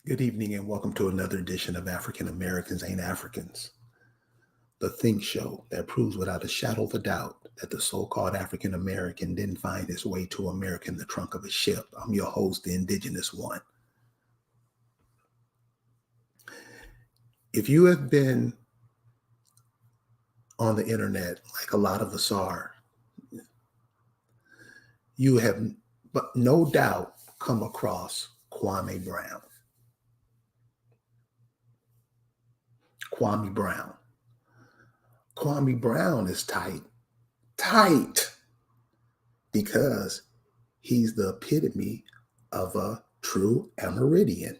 Good evening and welcome to another edition of African Americans Ain't Africans, the think show that proves without a shadow of a doubt that the so-called African American didn't find his way to America in the trunk of a ship. I'm your host, the indigenous one. If you have been on the internet, like a lot of us are, you have but no doubt come across Kwame Brown. Kwame Brown. Kwame Brown is tight, because he's the epitome of a true Amerindian.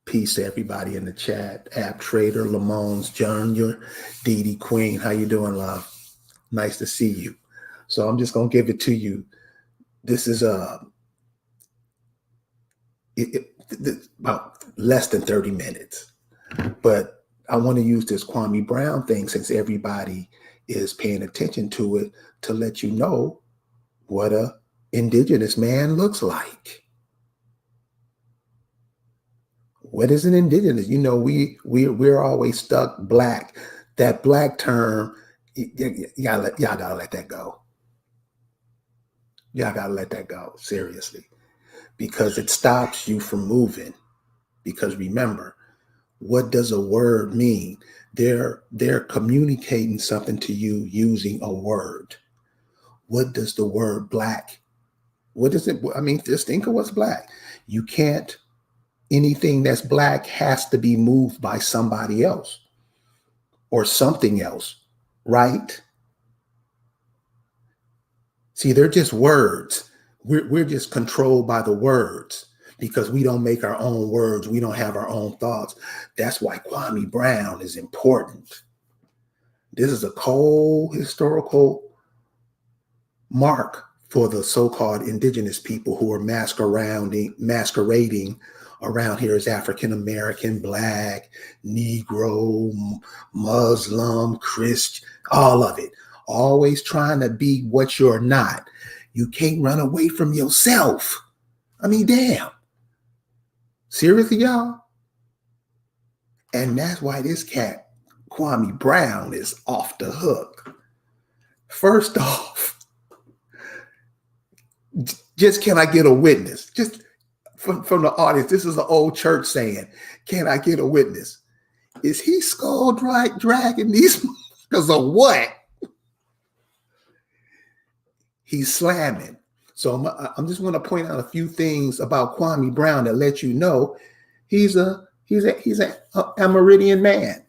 Peace to everybody in the chat. App Trader, Lamone's, Junior, Dee Dee Queen. How you doing, love? Nice to see you. So I'm just going to give it to you. This is about less than 30 minutes. But I want to use this Kwame Brown thing, since everybody is paying attention to it, to let you know what a indigenous man looks like. What is an indigenous? You know, we're always stuck black. That black term, y'all gotta let that go. Y'all gotta let that go, seriously, because it stops you from moving. Because remember, what does a word mean? They're communicating something to you using a word. What does the word black? What does it? I mean, just think of what's black. You can't. Anything that's black has to be moved by somebody else or something else, right? See, they're just words. We're just controlled by the words because we don't make our own words. We don't have our own thoughts. That's why Kwame Brown is important. This is a cold historical mark for the so-called indigenous people who are masquerading around here as African American, Black, Negro, Muslim, Christian, all of it. Always trying to be what you're not. You can't run away from yourself. I mean, damn. Seriously, y'all? And that's why this cat, Kwame Brown, is off the hook. First off, just can I get a witness? Just from the audience, this is an old church saying, can I get a witness? Is he skull dragging these because of what? He's slamming. So I'm just going to point out a few things about Kwame Brown that let you know he's an Amerindian man.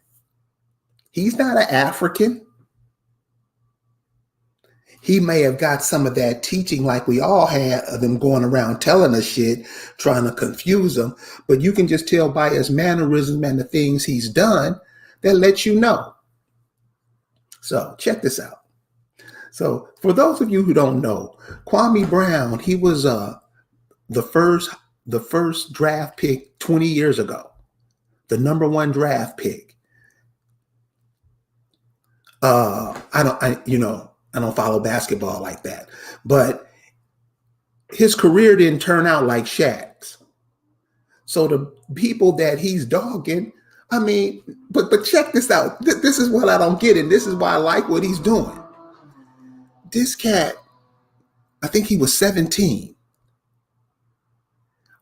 He's not an African. He may have got some of that teaching like we all had of them going around telling us shit, trying to confuse them. But you can just tell by his mannerism and the things he's done that let you know. So check this out. So for those of you who don't know, Kwame Brown, he was the first draft pick 20 years ago, the number one draft pick. I don't follow basketball like that, but his career didn't turn out like Shaq's. So the people that he's dogging, I mean, but check this out. This is what I don't get, and this is why I like what he's doing. This cat, I think he was 17.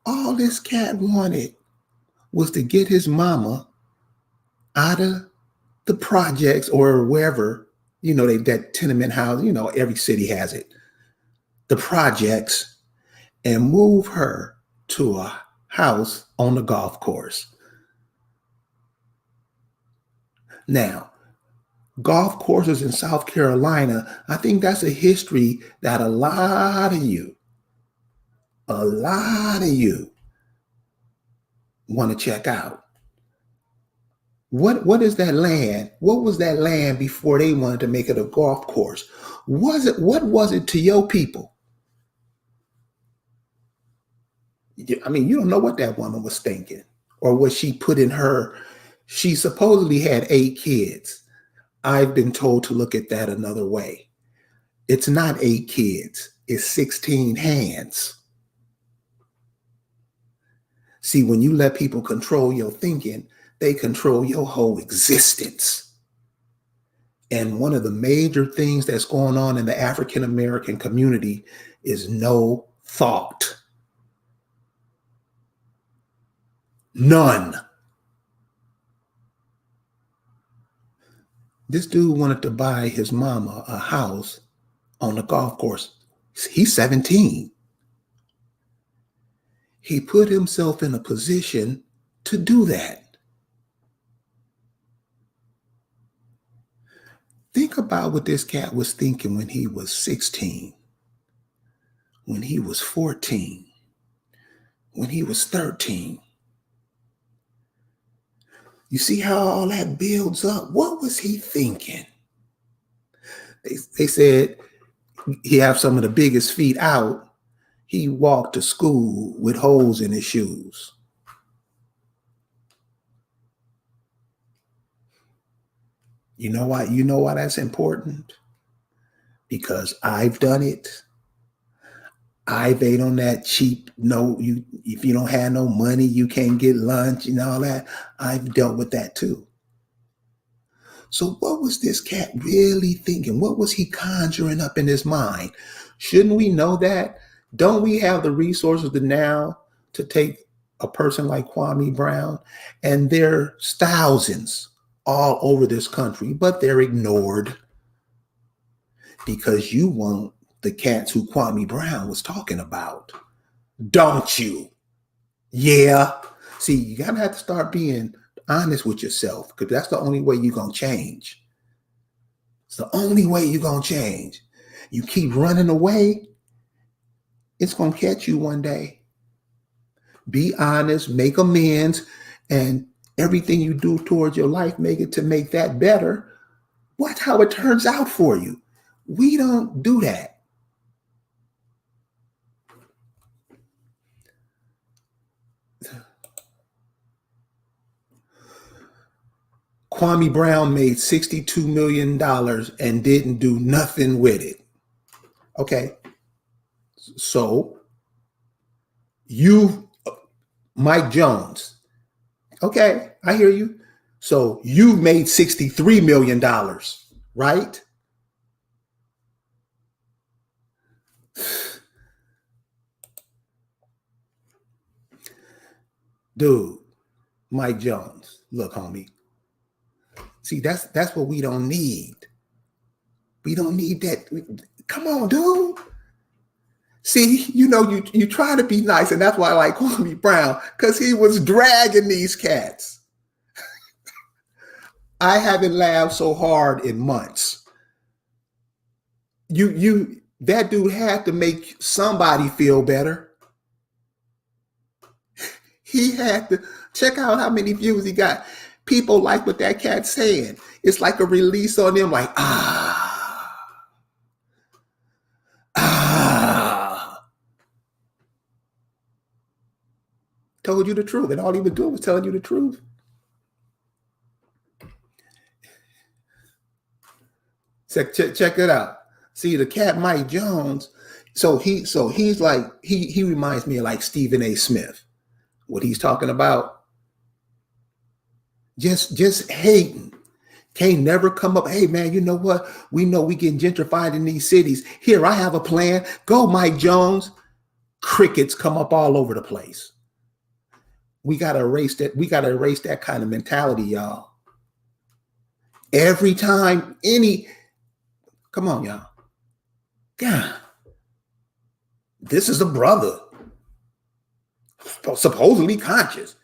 All this cat wanted was to get his mama out of the projects or wherever, that tenement house, every city has it, the projects, and move her to a house on the golf course. Now, golf courses in South Carolina, I think that's a history that a lot of you want to check out. What is that land? What was that land before they wanted to make it a golf course? What was it to your people? I mean, you don't know what that woman was thinking or what she put in her. She supposedly had 8 kids. I've been told to look at that another way. It's not 8 kids. It's 16 hands. See, when you let people control your thinking, they control your whole existence. And one of the major things that's going on in the African American community is no thought. None. This dude wanted to buy his mama a house on the golf course. He's 17. He put himself in a position to do that. Think about what this cat was thinking when he was 16, when he was 14, when he was 13. You see how all that builds up? What was he thinking? They said he have some of the biggest feet out. He walked to school with holes in his shoes. You know why? You know why that's important? Because I've done it. I've ate on that cheap, no, if you don't have no money, you can't get lunch and all that. I've dealt with that too. So what was this cat really thinking? What was he conjuring up in his mind? Shouldn't we know that? Don't we have the resources now to take a person like Kwame Brown? And there's thousands all over this country, but they're ignored because you want the cats who Kwame Brown was talking about. Don't you? Yeah. See, you gotta have to start being honest with yourself, because that's the only way you're gonna change. It's the only way you're gonna change. You keep running away, it's gonna catch you one day. Be honest, make amends, and everything you do towards your life, make it to make that better. Watch how it turns out for you. We don't do that. Kwame Brown made $62 million and didn't do nothing with it. Okay. So you, Mike Jones. Okay, I hear you. So you made $63 million, right? Dude, Mike Jones, look, homie. See, that's what we don't need. We don't need that. Come on, dude. See, you try to be nice, and that's why I like Kwame Brown, because he was dragging these cats. I haven't laughed so hard in months. That dude had to make somebody feel better. He had to check out how many views he got. People like what that cat's saying. It's like a release on them, like, told you the truth. And all he was doing was telling you the truth. Check it out. See, the cat Mike Jones, so he's like, he reminds me of like Stephen A. Smith. What he's talking about, just hating. Can't never come up, hey man, you know what? We know we getting gentrified in these cities. Here, I have a plan. Go, Mike Jones. Crickets come up all over the place. We gotta erase that. We gotta erase that kind of mentality, y'all. Every time come on, y'all. God, this is a brother, supposedly conscious.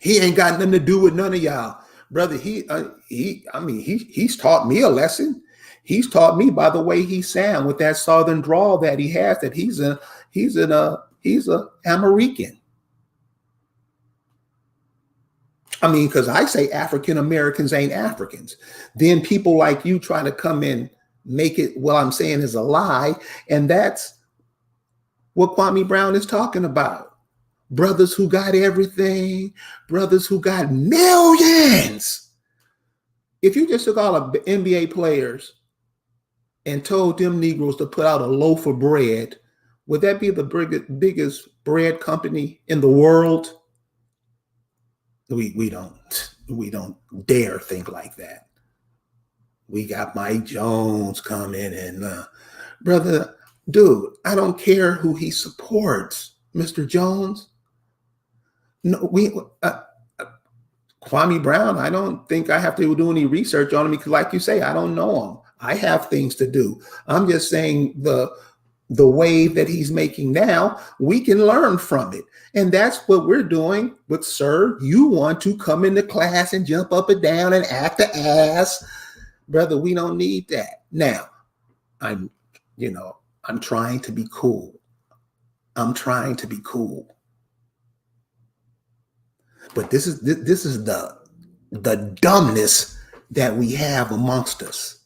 He ain't got nothing to do with none of y'all, brother. He's taught me a lesson. He's taught me by the way he sound with that southern drawl that he has, that he's a American. I mean, because I say African Americans ain't Africans. Then people like you try to come in, make it what I'm saying is a lie. And that's what Kwame Brown is talking about. Brothers who got everything, brothers who got millions. If you just took all of the NBA players and told them Negroes to put out a loaf of bread, would that be the biggest bread company in the world? We don't dare think like that. We got Mike Jones coming and brother, dude, I don't care who he supports, Mr. Jones. No, we Kwame Brown, I don't think I have to do any research on him because, like you say, I don't know him. I have things to do. I'm just saying the wave that he's making now, we can learn from it. And that's what we're doing. But sir, you want to come into class and jump up and down and act the ass. Brother, we don't need that. Now, I'm, I'm trying to be cool. I'm trying to be cool. But this is the dumbness that we have amongst us.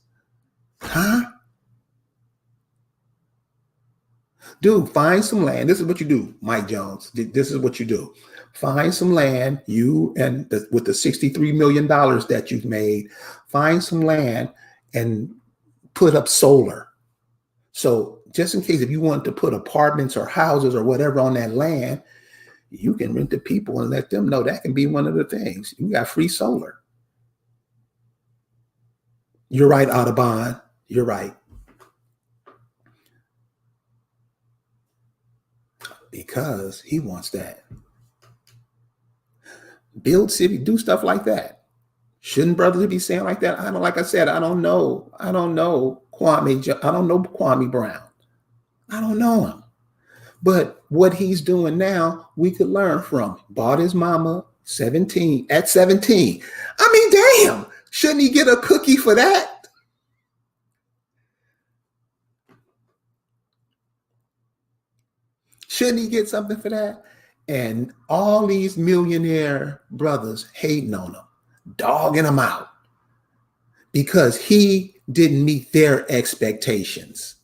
Huh? Dude, find some land. This is what you do, Mike Jones. This is what you do. Find some land, you and with the $63 million that you've made, find some land and put up solar. So just in case if you want to put apartments or houses or whatever on that land, you can rent to people and let them know that can be one of the things. You got free solar. You're right, Audubon. You're right. Because he wants that. Build city, do stuff like that. Shouldn't brothers be saying like that? Like I said, I don't know Kwame. I don't know Kwame Brown. I don't know him. But what he's doing now, we could learn from. Bought his mama 17 at 17. I mean, damn, shouldn't he get a cookie for that? Shouldn't he get something for that? And all these millionaire brothers hating on him, dogging him out because he didn't meet their expectations.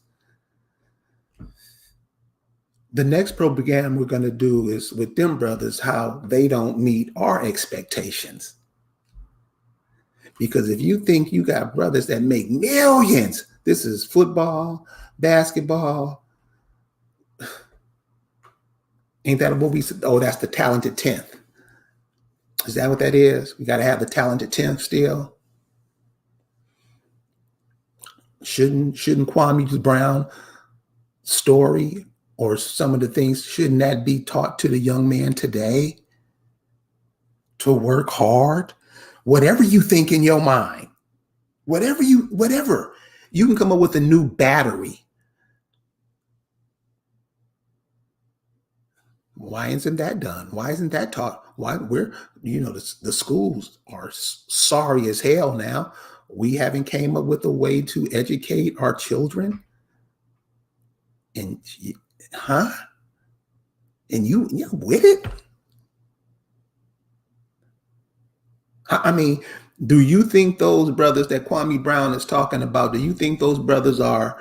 The next program we're going to do is with them brothers, how they don't meet our expectations. Because if you think you got brothers that make millions, this is football, basketball. Ain't that what we said? Oh, that's the talented 10th. Is that what that is? We got to have the talented 10th still. Shouldn't Kwame Brown story or some of the things, shouldn't that be taught to the young man today? To work hard, whatever you think in your mind, whatever you can come up with a new battery. Why isn't that done? Why isn't that taught? Why the schools are sorry as hell now. We haven't came up with a way to educate our children. And And you with it? I mean, do you think those brothers that Kwame Brown is talking about, do you think those brothers are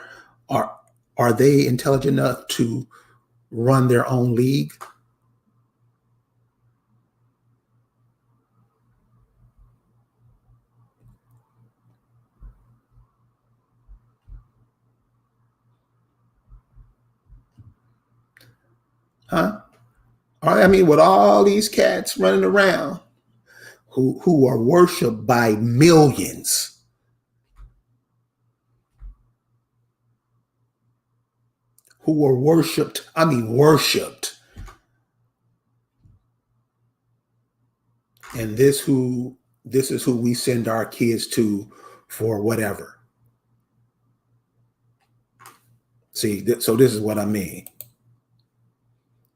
they intelligent enough to run their own league? Huh? I mean, with all these cats running around who are worshipped by millions, who are worshipped, worshipped. And this is who we send our kids to for whatever. See, so this is what I mean.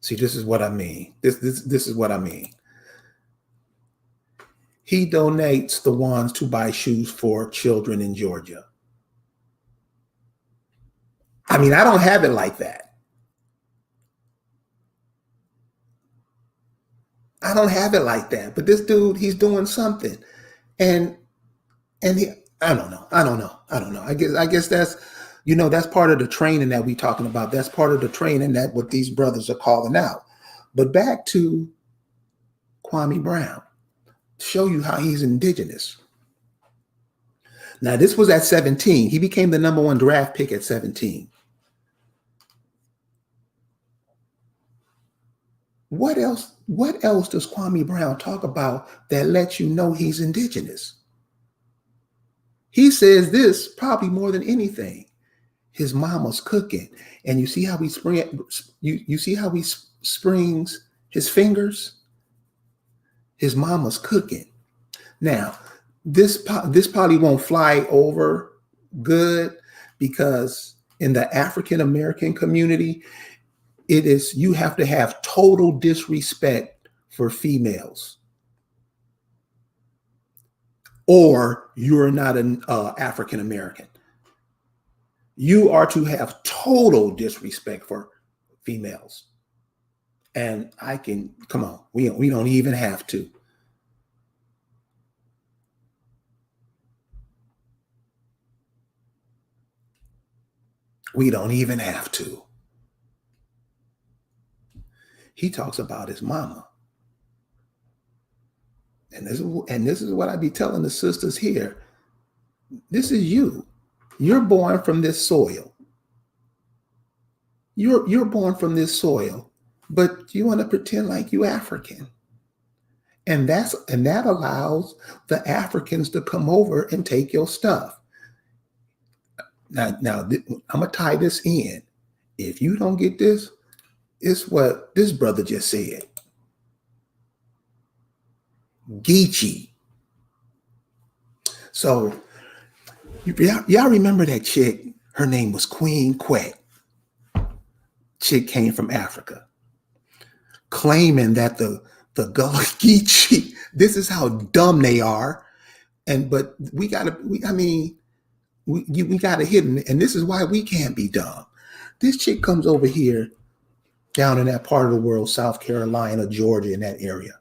See, this is what I mean. This is what I mean. He donates the ones to buy shoes for children in Georgia. I mean, I don't have it like that. I don't have it like that. But this dude, he's doing something. And he, I don't know. I guess that's, that's part of the training that we're talking about. That's part of the training that what these brothers are calling out. But back to Kwame Brown, show you how he's indigenous. Now, this was at 17. He became the number 1 draft pick at 17. What else does Kwame Brown talk about that lets you know he's indigenous? He says this probably more than anything. His mama's cooking. And you see how you see how he springs his fingers? His mama's cooking. Now, this probably won't fly over good because in the African American community, it is you have to have total disrespect for females, or you're not an African American. You are to have total disrespect for females. And I can come on, we don't even have to. We don't even have to. He talks about his mama. And this is what I be telling the sisters here. This is you. You're born from this soil. You're born from this soil, but you want to pretend like you African. And that allows the Africans to come over and take your stuff. Now I'm gonna tie this in. If you don't get this, it's what this brother just said. Geechee. So y'all remember that chick? Her name was Queen Quet. Chick came from Africa, claiming that the Gullah Geechee. This is how dumb they are, but we gotta hit them, and this is why we can't be dumb. This chick comes over here down in that part of the world, South Carolina, Georgia, in that area.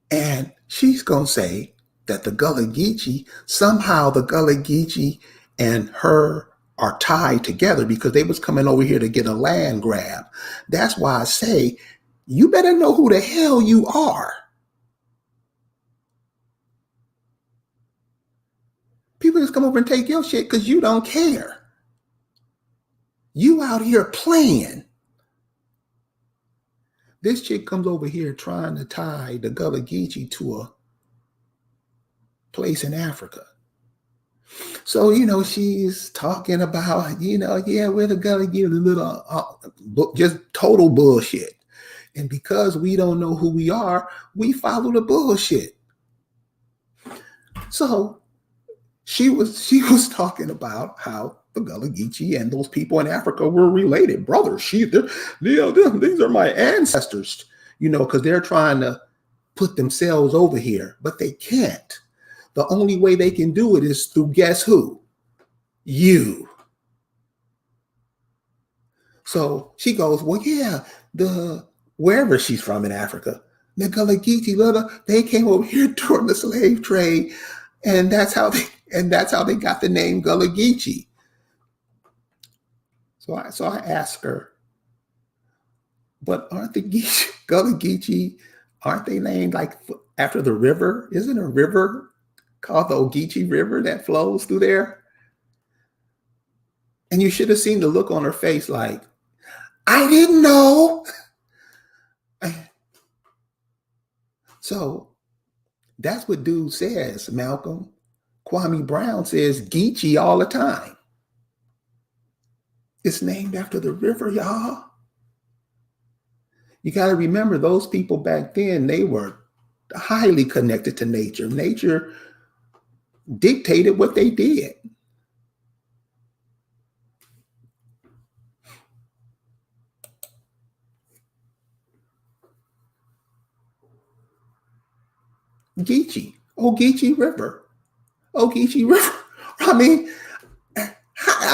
And she's going to say that the Gullah Geechee, somehow the Gullah Geechee and her are tied together because they was coming over here to get a land grab. That's why I say, you better know who the hell you are. People just come over and take your shit because you don't care. You out here playing. This chick comes over here trying to tie the Gullah Geechee to a place in Africa. So, she's talking about, we're the Gullah Geechee, little, just total bullshit. And because we don't know who we are, we follow the bullshit. So she was talking about how the Gullah Geechee and those people in Africa were related brothers. These are my ancestors, because they're trying to put themselves over here, but they can't. The only way they can do it is through guess who? You. So she goes, well, yeah, wherever she's from in Africa, the Gullah Geechee, they came over here during the slave trade, and that's how they got the name Gullah Geechee. So I asked her, but aren't the Gullah Geechee, aren't they named like after the river? Isn't a river called the Ogeechee River that flows through there? And you should have seen the look on her face like, I didn't know. So that's what dude says, Malcolm. Kwame Brown says Geechee all the time. It's named after the river, y'all. You got to remember those people back then, they were highly connected to nature. Nature dictated what they did. Geechee, Ogeechee River. I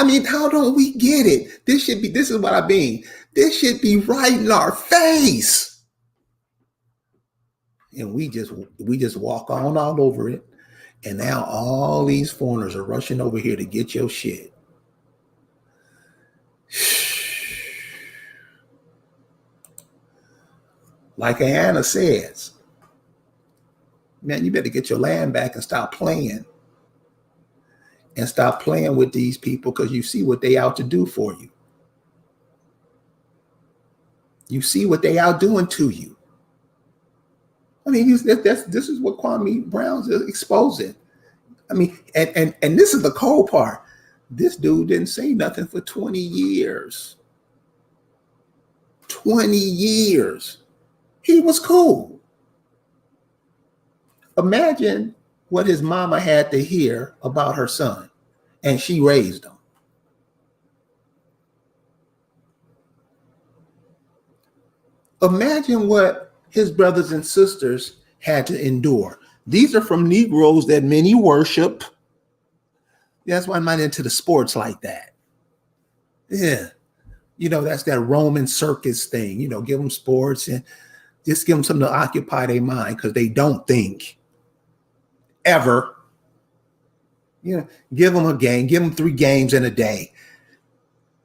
mean, how don't we get it? This is what I mean. This should be right in our face. And we just walk on all over it. And now all these foreigners are rushing over here to get your shit. Like Anna says, man, you better get your land back and stop playing. And stop playing with these people because you see what they out to do for you. You see what they out doing to you. I mean, this is what Kwame Brown's exposing. I mean, and this is the cold part. This dude didn't say nothing for 20 years. 20 years. He was cool. Imagine what his mama had to hear about her son, and she raised him. Imagine what his brothers and sisters had to endure. These are from Negroes that many worship. That's why I'm not into the sports like that. Yeah. That's that Roman circus thing. Give them sports and just give them something to occupy their mind because they don't think ever. Give them a game. Give them 3 games in a day.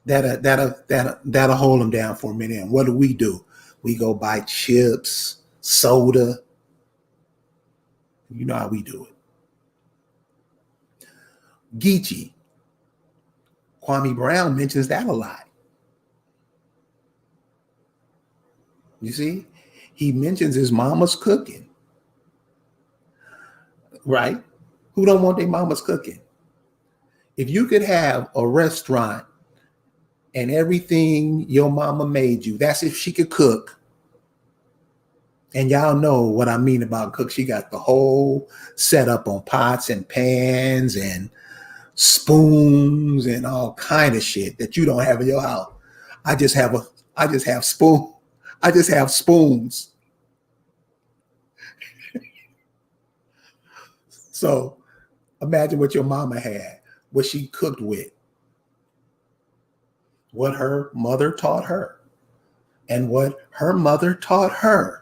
That'll hold them down for a minute. And what do? We go buy chips, soda. You know how we do it. Geechee. Kwame Brown mentions that a lot. You see? He mentions his mama's cooking. Right? Who don't want their mama's cooking? If you could have a restaurant and everything your mama made you, that's if she could cook. And y'all know what I mean about cook. She got the whole setup on pots and pans and spoons and all kind of shit that you don't have in your house. I just have spoons. So imagine what your mama had, what she cooked with, what her mother taught her, and what her mother taught her,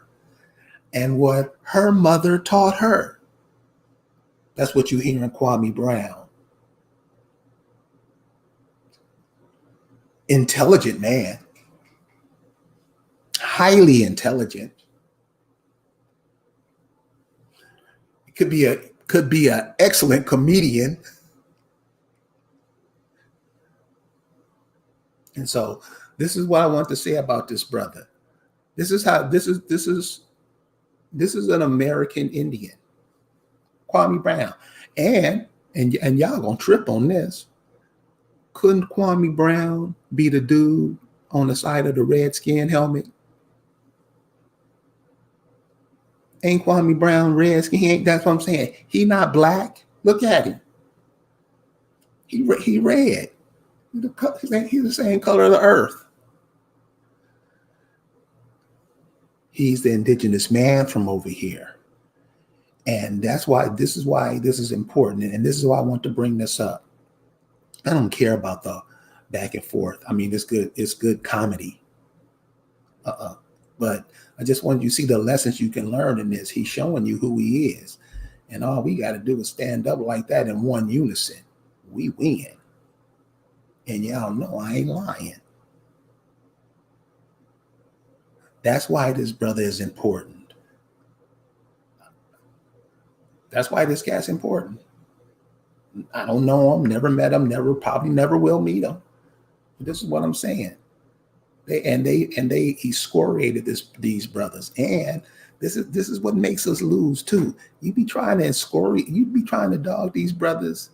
and what her mother taught her. That's what you hear in Kwame Brown. Intelligent man, highly intelligent. Could be an excellent comedian. And so this is what I want to say about this brother. This is an American Indian, Kwame Brown. And y'all gonna trip on this. Couldn't Kwame Brown be the dude on the side of the Redskin helmet? Ain't Kwame Brown Redskin? That's what I'm saying. He not black. Look at him. He red. He's the same color of the earth. He's the indigenous man from over here. And that's why this is important. And this is why I want to bring this up. I don't care about the back and forth. I mean, it's good comedy. But I just want you to see the lessons you can learn in this. He's showing you who he is. And all we got to do is stand up like that in one unison. We win. And y'all know I ain't lying. That's why this brother is important. That's why this guy's important. I don't know him, never met him, probably never will meet him. But this is what I'm saying. He excoriated these brothers. And this is what makes us lose too. You be trying to dog these brothers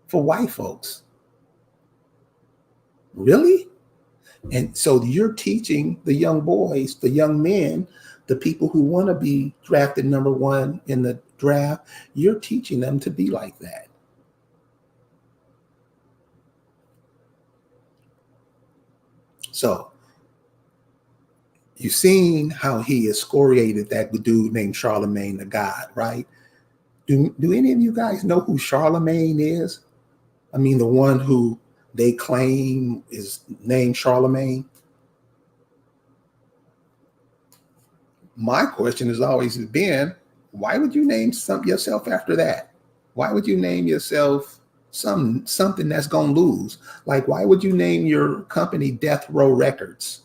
for white folks. Really? And so you're teaching the young boys, the young men, the people who want to be drafted number 1 in the draft, you're teaching them to be like that. So you've seen how he excoriated that dude named Charlemagne the God, right? Do any of you guys know who Charlemagne is? I mean, the one who they claim is named Charlemagne. My question has always been, why would you name yourself after that? Why would you name yourself something that's gonna lose? Like, why would you name your company Death Row Records?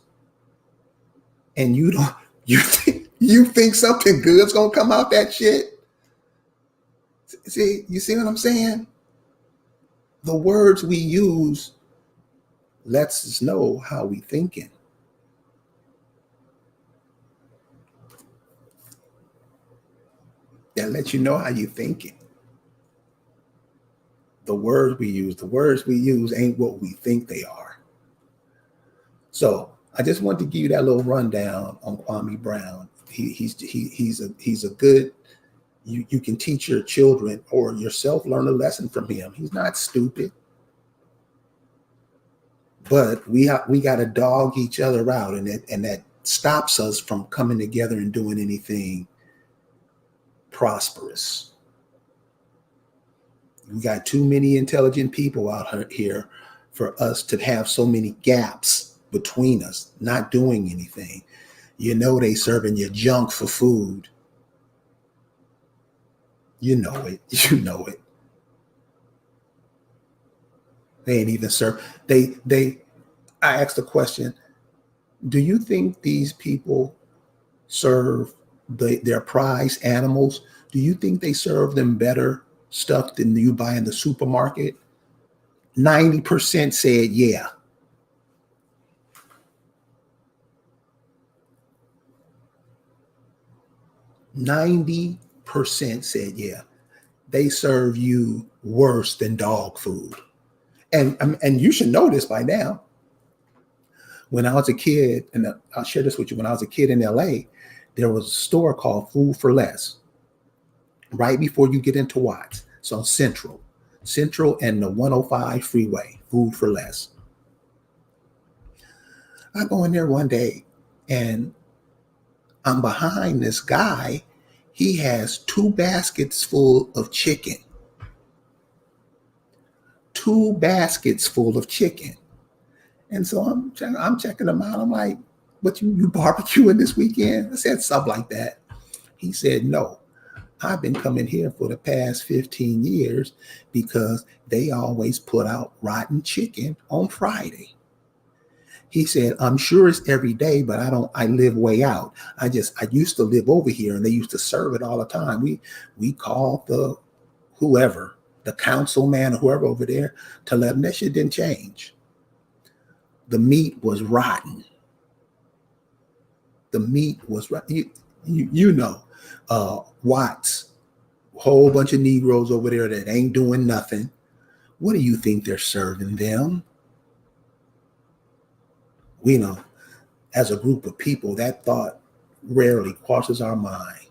And you think something good's gonna come out that shit? See, you see what I'm saying? The words we use lets us know how we thinking. That lets you know how you're thinking. The words we use ain't what we think they are. So I just want to give you that little rundown on Kwame Brown. He's a good. You can teach your children or yourself learn a lesson from him. He's not stupid, but we got to dog each other out, and that stops us from coming together and doing anything prosperous. We got too many intelligent people out here for us to have so many gaps between us, not doing anything. You know they serving you junk for food. You know it. You know it. They ain't even serve. They. I asked the question: do you think these people serve their prize animals? Do you think they serve them better stuff than you buy in the supermarket? 90% said yeah. 90% said yeah. They serve you worse than dog food. And you should know this by now. When I was a kid, and I'll share this with you, when I was a kid in LA, there was a store called Food for Less right before you get into Watts. So Central and the 105 freeway, Food for Less. I go in there one day and I'm behind this guy. He has 2 baskets full of chicken. 2 baskets full of chicken. And so I'm checking him out. I'm like, what, you barbecuing this weekend? I said something like that. He said, no, I've been coming here for the past 15 years because they always put out rotten chicken on Friday. He said, I'm sure it's every day, but I live way out. I used to live over here and they used to serve it all the time. We called the councilman or whoever over there to let them that shit didn't change. The meat was rotten. The meat was rotten. You know, Watts, a whole bunch of Negroes over there that ain't doing nothing. What do you think they're serving them? We know, as a group of people, that thought rarely crosses our mind.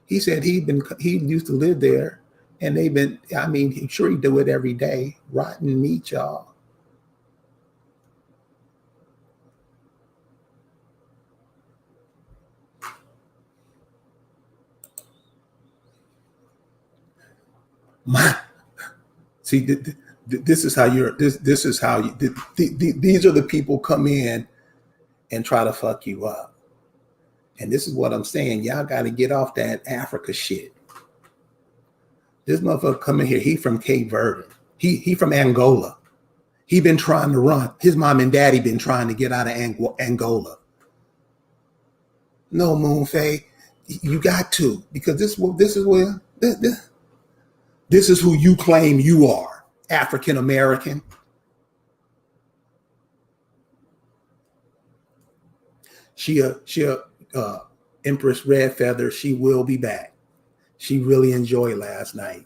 He said he used to live there, and they've been. I mean, I'm sure he do it every day. Rotten meat, y'all. My, see, this is how you're. This is how you. These are the people come in and try to fuck you up. And this is what I'm saying. Y'all got to get off that Africa shit. This motherfucker coming here. He from Cape Verde. He from Angola. He been trying to run. His mom and daddy been trying to get out of Angola. No, Moonfae, you got to, because this is who you claim you are, African American. She Empress Red Feather. She will be back. She really enjoyed last night.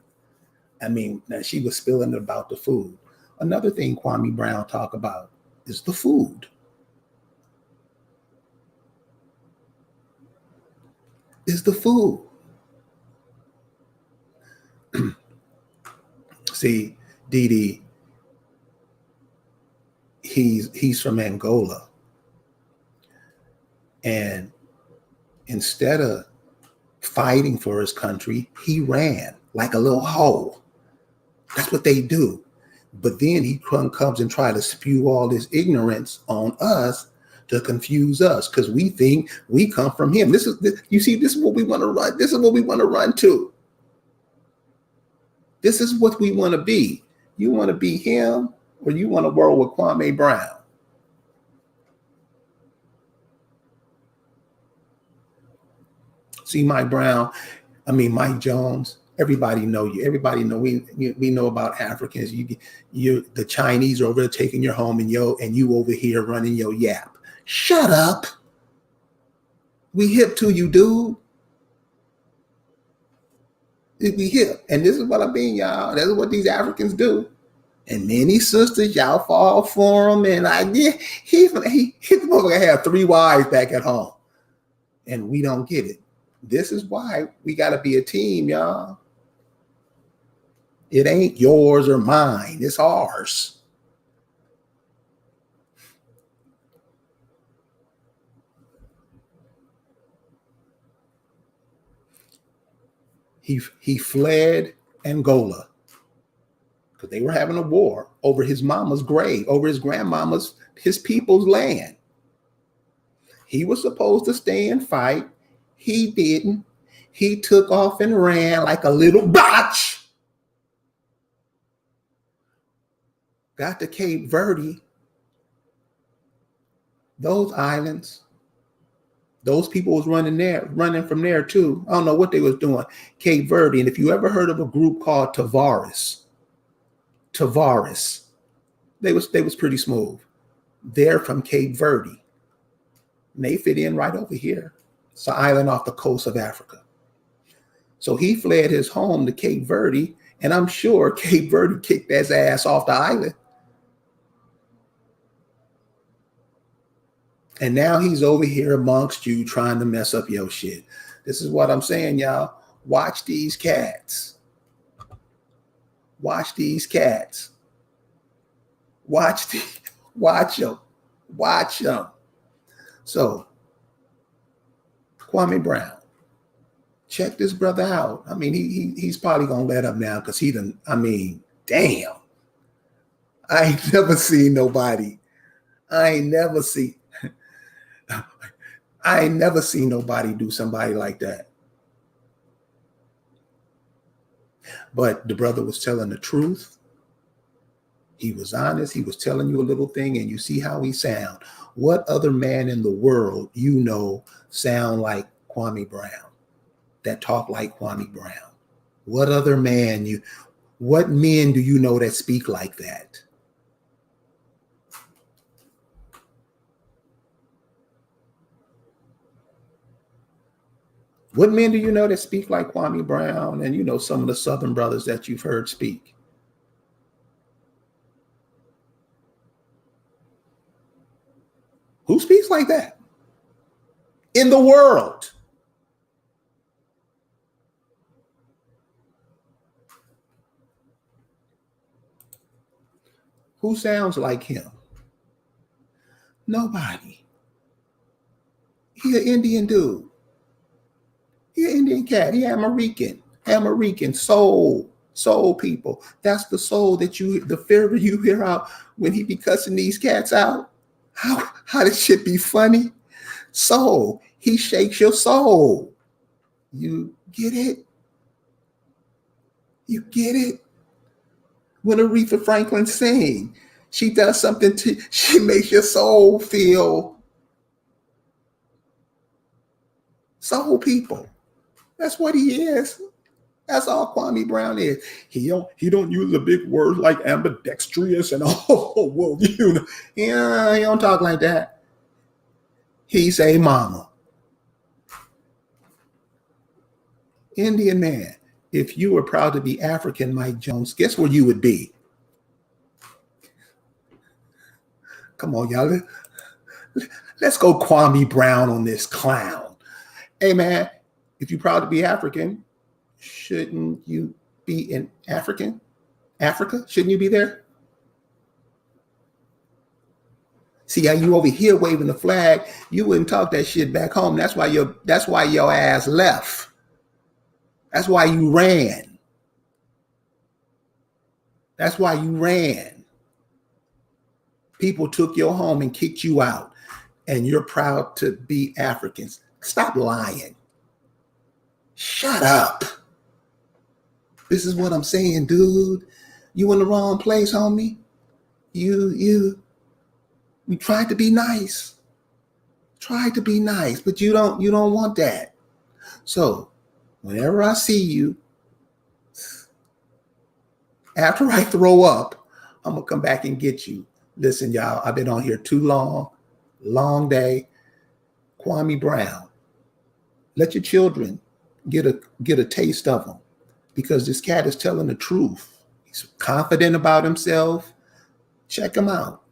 I mean, she was spilling about the food. Another thing Kwame Brown talk about is the food. Is the food. See, Didi, he's from Angola, and instead of fighting for his country, he ran like a little hoe. That's what they do. But then he comes and try to spew all this ignorance on us to confuse us because we think we come from him. This is what we want to run. This is what we want to run to. This is what we want to be. You want to be him, or you want to work with Kwame Brown? See, Mike Jones, Everybody know you. Everybody know we know about Africans. The Chinese are over there taking your home, and you over here running your yap. Shut up. We hip to you, dude. We hip, and this is what I mean, y'all. That's what these Africans do. And many sisters, y'all fall for him, and he's gonna have 3 wives back at home, and we don't get it. This is why we got to be a team, y'all. It ain't yours or mine. It's ours. He fled Angola because they were having a war over his mama's grave, over his grandmama's, his people's land. He was supposed to stay and fight. He didn't. He took off and ran like a little botch. Got to Cape Verde. Those islands. Those people was running from there too. I don't know what they was doing. Cape Verde. And if you ever heard of a group called Tavares, they was pretty smooth. They're from Cape Verde. And they fit in right over here. It's an island off the coast of Africa. So he fled his home to Cape Verde, and I'm sure Cape Verde kicked his ass off the island. And now he's over here amongst you trying to mess up your shit. This is what I'm saying, y'all. Watch these cats. Watch these cats. Watch them. Watch them. So, Kwame Brown, check this brother out. I mean, he's probably gonna let up now because damn. I ain't never seen nobody do somebody like that. But the brother was telling the truth. He was honest. He was telling you a little thing, and you see how he sound. What other man in the world sound like Kwame Brown, that talk like Kwame Brown? What men do you know that speak like that? What men do you know that speak like Kwame Brown and some of the Southern brothers that you've heard speak? Who speaks like that in the world? Who sounds like him? Nobody. He an Indian dude. He an Indian cat. He American soul people. That's the soul the fear you hear out when he be cussing these cats out. How this shit be funny? Soul. He shakes your soul. You get it? You get it? When Aretha Franklin sings, she does something she makes your soul feel. Soul people. That's what he is. That's all Kwame Brown is. He don't use a big word like ambidextrous and he don't talk like that. He say mama. Indian man. If you were proud to be African, Mike Jones, guess where you would be? Come on, y'all. Let's go Kwame Brown on this clown. Hey, man, if you're proud to be African, shouldn't you be in Africa? Shouldn't you be there? See how you over here waving the flag? You wouldn't talk that shit back home. That's why your ass left. That's why you ran. That's why you ran. People took your home and kicked you out, and you're proud to be Africans. Stop lying. Shut up. This is what I'm saying, dude. You in the wrong place, homie. We tried to be nice. But you don't want that. So whenever I see you After I throw up, I'm going to come back and get you. Listen, y'all, I've been on here too long. Long day. Kwame Brown. Let your children get a taste of him, because this cat is telling the truth. He's confident about himself. Check him out.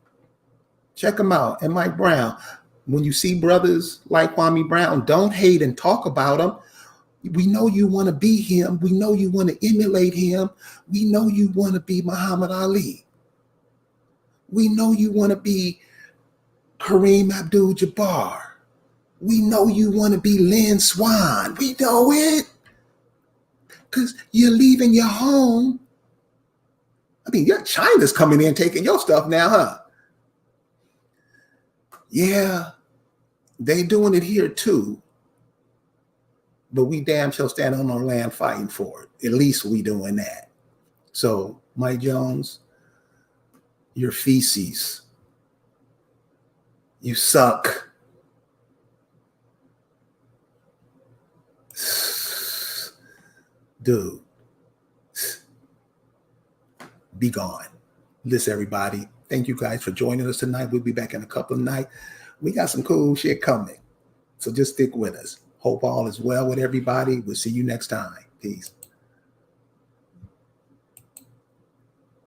Check him out. And Mike Brown, when you see brothers like Kwame Brown, don't hate and talk about him. We know you want to be him. We know you want to emulate him. We know you want to be Muhammad Ali. We know you want to be Kareem Abdul-Jabbar. We know you want to be Lynn Swan. We know it. Because you're leaving your home. I mean, China's coming in taking your stuff now, huh? Yeah, they doing it here too. But we damn sure stand on our land fighting for it. At least we doing that. So, Mike Jones, your feces. You suck. Dude. Be gone. Listen, everybody. Thank you guys for joining us tonight. We'll be back in a couple of nights. We got some cool shit coming. So just stick with us. Hope all is well with everybody. We'll see you next time. Peace.